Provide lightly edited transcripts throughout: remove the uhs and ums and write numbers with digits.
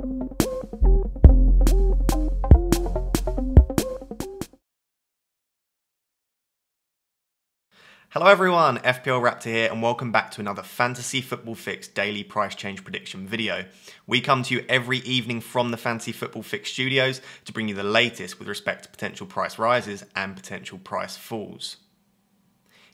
Hello everyone, FPL Raptor here and welcome back to another Fantasy Football Fix daily price change prediction video. We come to you every evening from the Fantasy Football Fix studios to bring you the latest with respect to potential price rises and potential price falls.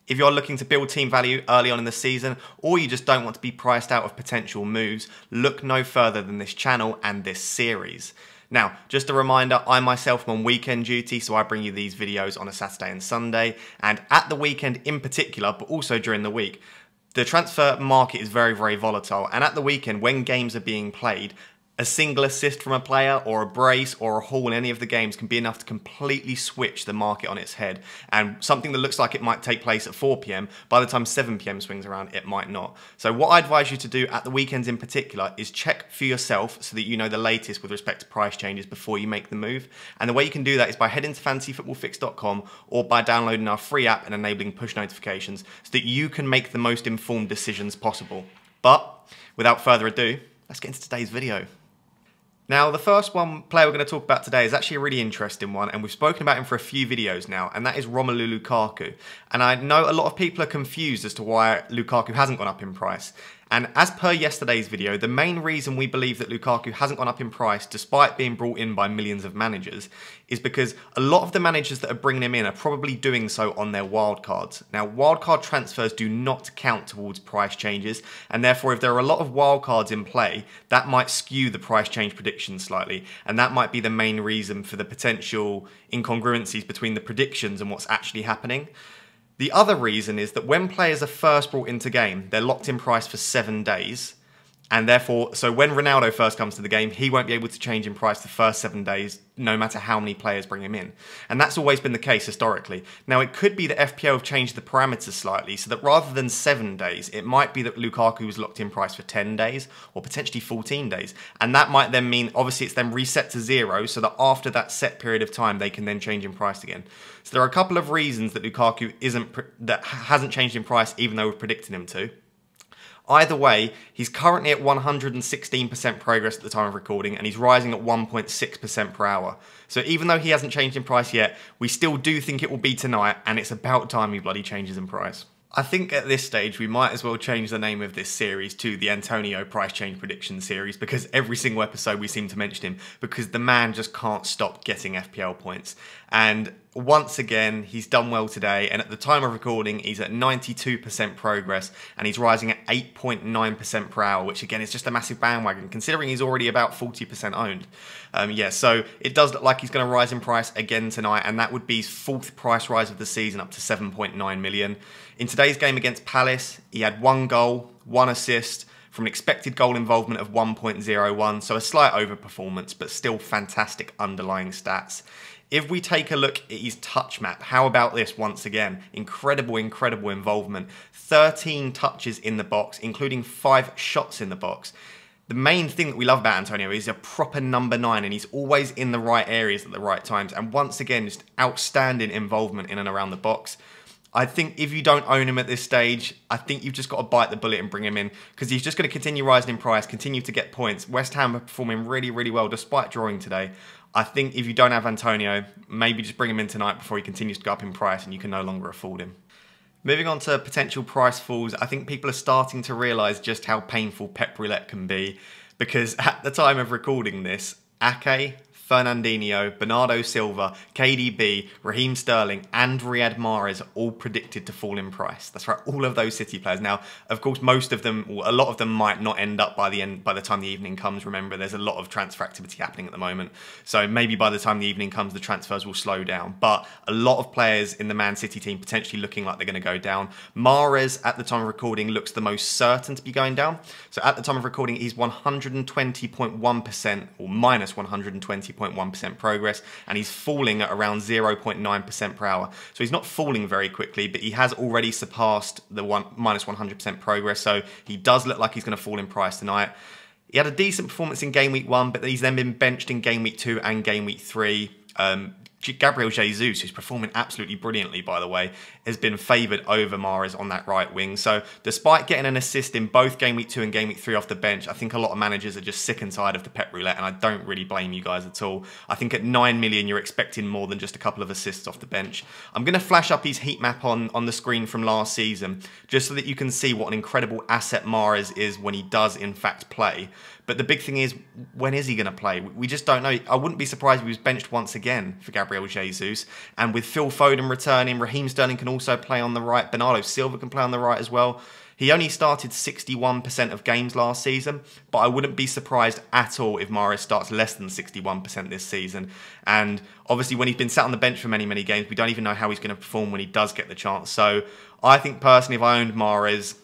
If you're looking to build team value early on in the season, or you just don't want to be priced out of potential moves, look no further than this channel and this series. Now, just a reminder, I myself am on weekend duty, so I bring you these videos on a Saturday and Sunday, and at the weekend in particular, but also during the week, the transfer market is very, very volatile, and at the weekend, when games are being played, a single assist from a player or a brace or a haul in any of the games can be enough to completely switch the market on its head. And something that looks like it might take place at 4 PM, by the time 7 PM swings around, it might not. So what I advise you to do at the weekends in particular is check for yourself so that you know the latest with respect to price changes before you make the move. And the way you can do that is by heading to fantasyfootballfix.com or by downloading our free app and enabling push notifications so that you can make the most informed decisions possible. But without further ado, let's get into today's video. Now, the first player we're going to talk about today is actually a really interesting one, and we've spoken about him for a few videos now, and that is Romelu Lukaku. And I know a lot of people are confused as to why Lukaku hasn't gone up in price. And as per yesterday's video, the main reason we believe that Lukaku hasn't gone up in price, despite being brought in by millions of managers, is because a lot of the managers that are bringing him in are probably doing so on their wildcards. Now, wildcard transfers do not count towards price changes, and therefore if there are a lot of wildcards in play, that might skew the price change prediction slightly, and that might be the main reason for the potential incongruencies between the predictions and what's actually happening. The other reason is that when players are first brought into game, they're locked in price for 7 days. And therefore, so when Ronaldo first comes to the game, he won't be able to change in price the first 7 days, no matter how many players bring him in. And that's always been the case historically. Now, it could be that FPL have changed the parameters slightly, so that rather than 7 days, it might be that Lukaku was locked in price for 10 days, or potentially 14 days. And that might then mean, obviously, it's then reset to 0, so that after that set period of time, they can then change in price again. So there are a couple of reasons that Lukaku hasn't changed in price, even though we're predicting him to. Either way, he's currently at 116% progress at the time of recording, and he's rising at 1.6% per hour. So even though he hasn't changed in price yet, we still do think it will be tonight, and it's about time he bloody changes in price. I think at this stage we might as well change the name of this series to the Antonio Price Change Prediction Series, because every single episode we seem to mention him, because the man just can't stop getting FPL points. And once again, he's done well today, and at the time of recording, he's at 92% progress, and he's rising at 8.9% per hour, which again is just a massive bandwagon, considering he's already about 40% owned. Yeah, so it does look like he's going to rise in price again tonight, and that would be his 4th price rise of the season, up to 7.9 million. In today's game against Palace, he had 1 goal, 1 assist, from an expected goal involvement of 1.01, so a slight overperformance, but still fantastic underlying stats. If we take a look at his touch map, how about this once again? Incredible, incredible involvement. 13 touches in the box, including 5 shots in the box. The main thing that we love about Antonio is a proper number 9, and he's always in the right areas at the right times. And once again, just outstanding involvement in and around the box. I think if you don't own him at this stage, I think you've just got to bite the bullet and bring him in, because he's just going to continue rising in price, continue to get points. West Ham are performing really, really well despite drawing today. I think if you don't have Antonio, maybe just bring him in tonight before he continues to go up in price and you can no longer afford him. Moving on to potential price falls, I think people are starting to realise just how painful Pep Roulette can be, because at the time of recording this, Ake, Fernandinho, Bernardo Silva, KDB, Raheem Sterling and Riyad Mahrez are all predicted to fall in price. That's right, all of those City players. Now, of course, most of them, or a lot of them might not end up by the time the evening comes. Remember, there's a lot of transfer activity happening at the moment. So maybe by the time the evening comes, the transfers will slow down. But a lot of players in the Man City team potentially looking like they're going to go down. Mahrez, at the time of recording, looks the most certain to be going down. So at the time of recording, he's 120.1% or minus 120.1% progress, and he's falling at around 0.9% per hour. So he's not falling very quickly, but he has already surpassed the minus 100% progress, so he does look like he's going to fall in price tonight. He had a decent performance in game week 1, but he's then been benched in game week 2 and game week 3. Gabriel Jesus, who's performing absolutely brilliantly, by the way, has been favoured over Mahrez on that right wing. So despite getting an assist in both Game Week 2 and Game Week 3 off the bench, I think a lot of managers are just sick and tired of the pep roulette, and I don't really blame you guys at all. I think at 9 million, you're expecting more than just a couple of assists off the bench. I'm going to flash up his heat map on the screen from last season, just so that you can see what an incredible asset Mahrez is when he does, in fact, play. But the big thing is, when is he going to play? We just don't know. I wouldn't be surprised if he was benched once again for Gabriel Jesus. And with Phil Foden returning, Raheem Sterling can also play on the right. Bernardo Silva can play on the right as well. He only started 61% of games last season, but I wouldn't be surprised at all if Mahrez starts less than 61% this season. And obviously, when he's been sat on the bench for many, many games, we don't even know how he's going to perform when he does get the chance. So I think personally, if I owned Mahrez,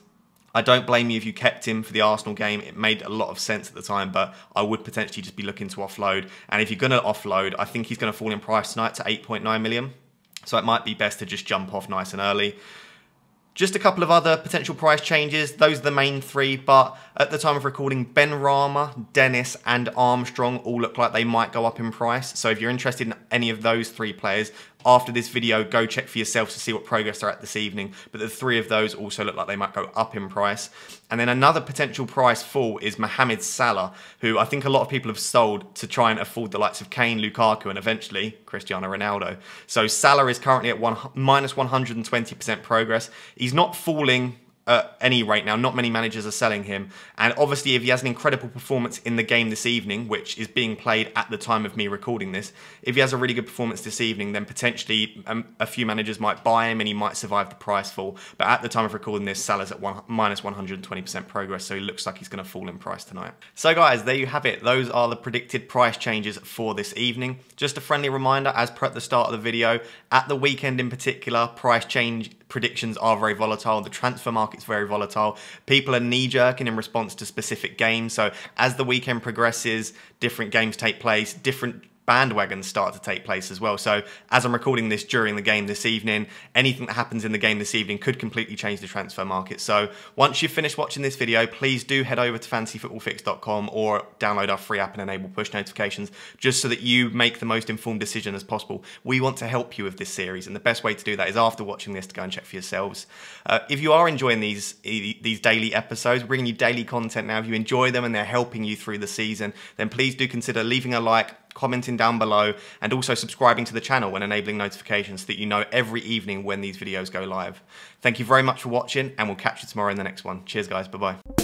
I don't blame you if you kept him for the Arsenal game. It made a lot of sense at the time, but I would potentially just be looking to offload. And if you're going to offload, I think he's going to fall in price tonight to 8.9 million. So it might be best to just jump off nice and early. Just a couple of other potential price changes. Those are the main three, but at the time of recording, Benrahma, Dennis and Armstrong all look like they might go up in price. So if you're interested in any of those three players, after this video, go check for yourself to see what progress they're at this evening. But the three of those also look like they might go up in price. And then another potential price fall is Mohamed Salah, who I think a lot of people have sold to try and afford the likes of Kane, Lukaku, and eventually Cristiano Ronaldo. So Salah is currently at minus 120% progress. He's not falling at any rate now. Not many managers are selling him. And obviously, if he has an incredible performance in the game this evening, which is being played at the time of me recording this, if he has a really good performance this evening, then potentially a few managers might buy him and he might survive the price fall. But at the time of recording this, Salah's at minus 120% progress, so he looks like he's going to fall in price tonight. So guys, there you have it. Those are the predicted price changes for this evening. Just a friendly reminder, as per at the start of the video, at the weekend in particular, price change predictions are very volatile. The transfer market's very volatile. People are knee-jerking in response to specific games. So as the weekend progresses, different games take place, different bandwagons start to take place as well. So as I'm recording this during the game this evening, anything that happens in the game this evening could completely change the transfer market. So once you've finished watching this video, please do head over to fantasyfootballfix.com or download our free app and enable push notifications, just so that you make the most informed decision as possible. We want to help you with this series, and the best way to do that is after watching this to go and check for yourselves. If you are enjoying these daily episodes, we're bringing you daily content now. If you enjoy them and they're helping you through the season, then please do consider leaving a like, commenting down below, and also subscribing to the channel and enabling notifications so that you know every evening when these videos go live. Thank you very much for watching, and we'll catch you tomorrow in the next one. Cheers guys, bye bye.